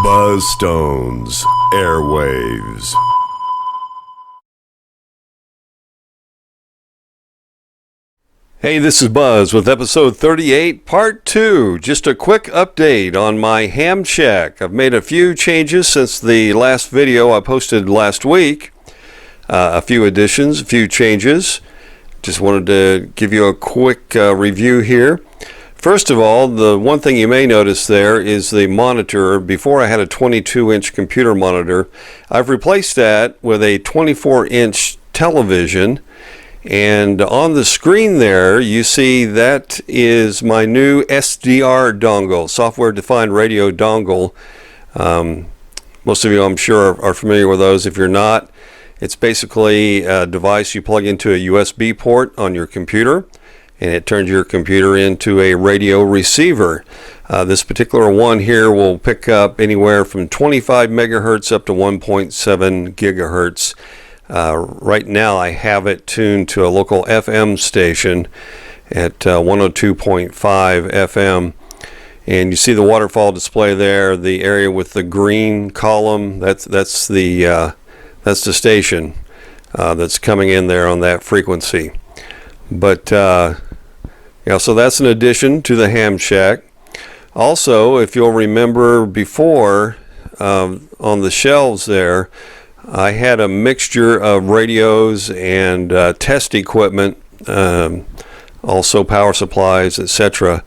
Buzzstone's AirWaves. Hey, this is Buzz with episode 38, part 2. Just a quick update on my ham shack. I've made a few changes since the last video I posted last week. A few additions, a few changes. Just wanted to give you a quick review here. First of all, the one thing you may notice there is the monitor. Before I had a 22-inch computer monitor. I've replaced that with a 24-inch television. And on the screen there, you see that is my new SDR dongle, software defined radio dongle. Most of you, I'm sure, are familiar with those. If you're not, it's basically a device you plug into a USB port on your computer, and it turns your computer into a radio receiver. This particular one here will pick up anywhere from 25 megahertz up to 1.7 gigahertz. Right now I have it tuned to a local FM station at 102.5 FM, and you see the waterfall display there, the area with the green column. That's the station that's coming in there on that frequency. But yeah, so that's an addition to the ham shack. Also, if you'll remember before, on the shelves there, I had a mixture of radios and test equipment, also power supplies, etc.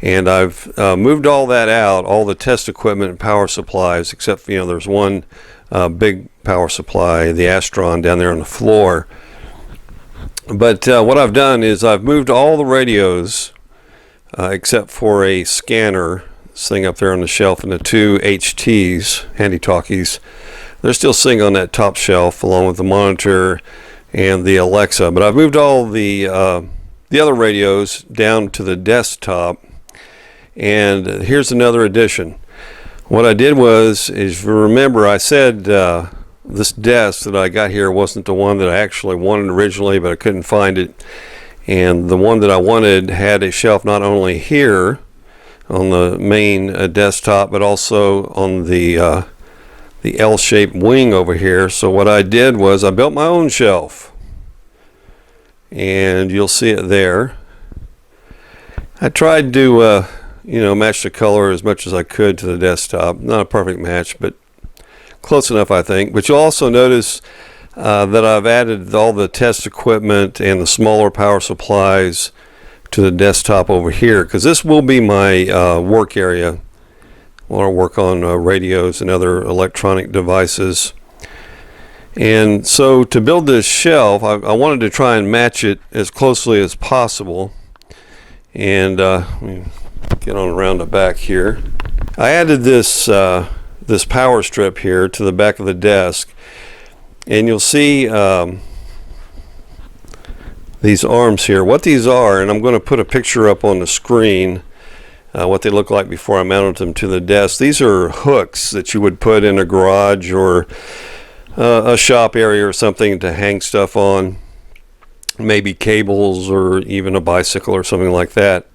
And I've moved all that out, all the test equipment and power supplies, except there's one big power supply, the Astron, down there on the floor. But what I've done is I've moved all the radios except for a scanner, this thing up there on the shelf, and the two HTs, handy talkies. They're still sitting on that top shelf along with the monitor and the Alexa. But I've moved all the other radios down to the desktop. And here's another addition. What I did was, if you remember, I said this desk that I got here wasn't the one that I actually wanted originally, but I couldn't find it. And the one that I wanted had a shelf not only here on the main desktop, but also on the L-shaped wing over here. So what I did was I built my own shelf, and you'll see it there. I tried to match the color as much as I could to the desktop. Not a perfect match, but close enough, I think. But you'll also notice that I've added all the test equipment and the smaller power supplies to the desktop over here, because this will be my work area. I want to work on radios and other electronic devices. And so to build this shelf, I wanted to try and match it as closely as possible. And let me get on around the back here. I added this power strip here to the back of the desk, and you'll see these arms here. What these are, and I'm going to put a picture up on the screen, what they look like before I mounted them to the desk. These are hooks that you would put in a garage or a shop area or something to hang stuff on, maybe cables or even a bicycle or something like that.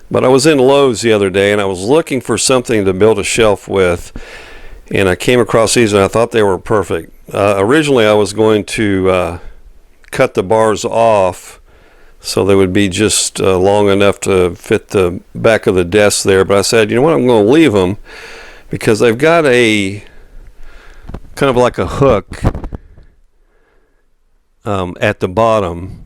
But I was in Lowe's the other day, and I was looking for something to build a shelf with, and I came across these, and I thought they were perfect. Originally I was going to cut the bars off so they would be just long enough to fit the back of the desk there. But I said, you know what, I'm going to leave them, because they've got a kind of like a hook at the bottom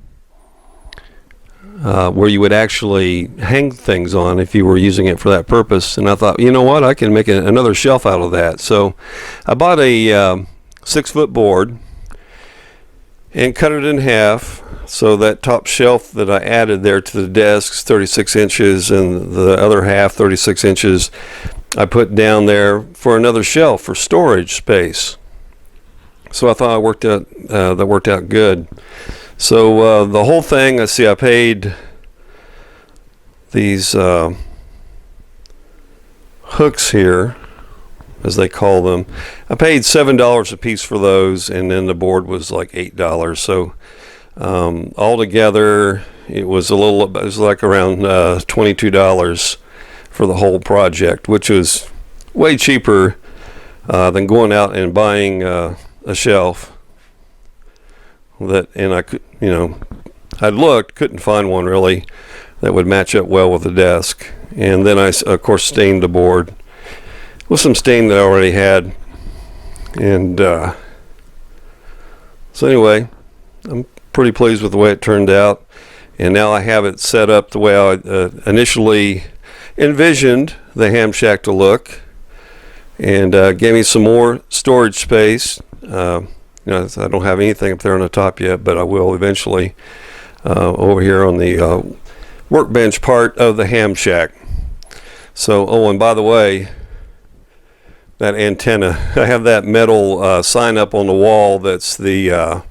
where you would actually hang things on if you were using it for that purpose. And I thought, you know what, I can make another shelf out of that. So I bought a 6-foot board and cut it in half. So that top shelf that I added there to the desk is 36 inches, and the other half, 36 inches, I put down there for another shelf for storage space. So I thought that worked out good. So the whole thing, I paid these hooks here, as they call them. I paid $7 a piece for those, and then the board was like $8. So altogether, it was like around $22 for the whole project, which was way cheaper than going out and buying a shelf. And I could, I looked, couldn't find one really that would match up well with the desk. And then I, of course, stained the board with some stain that I already had. And so anyway, I'm pretty pleased with the way it turned out. And now I have it set up the way I initially envisioned the ham shack to look, and gave me some more storage space. I don't have anything up there on the top yet, but I will eventually over here on the workbench part of the ham shack. So, oh, and by the way, that antenna, I have that metal sign up on the wall that's the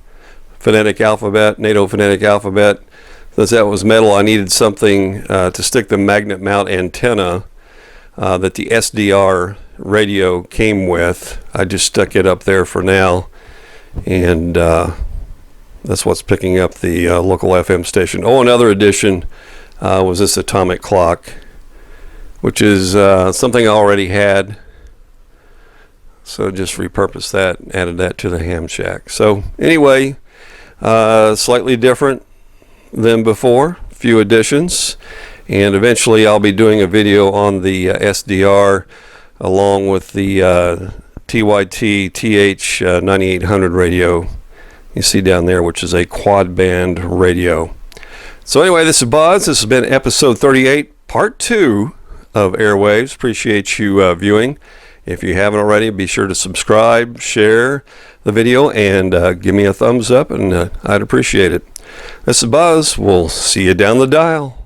phonetic alphabet, NATO phonetic alphabet. Since that was metal, I needed something to stick the magnet mount antenna that the SDR radio came with. I just stuck it up there for now, and that's what's picking up the local FM station. Oh, another addition was this atomic clock, which is something I already had. So just repurposed that, added that to the ham shack. So anyway, slightly different than before, a few additions, and eventually I'll be doing a video on the SDR along with the TYT TH9800 radio you see down there, which is a quad band radio. So anyway, this is Buzz. This has been episode 38, part 2 of AirWaves. Appreciate you viewing. If you haven't already, be sure to subscribe, share the video, and give me a thumbs up, and I'd appreciate it. This is Buzz. We'll see you down the dial.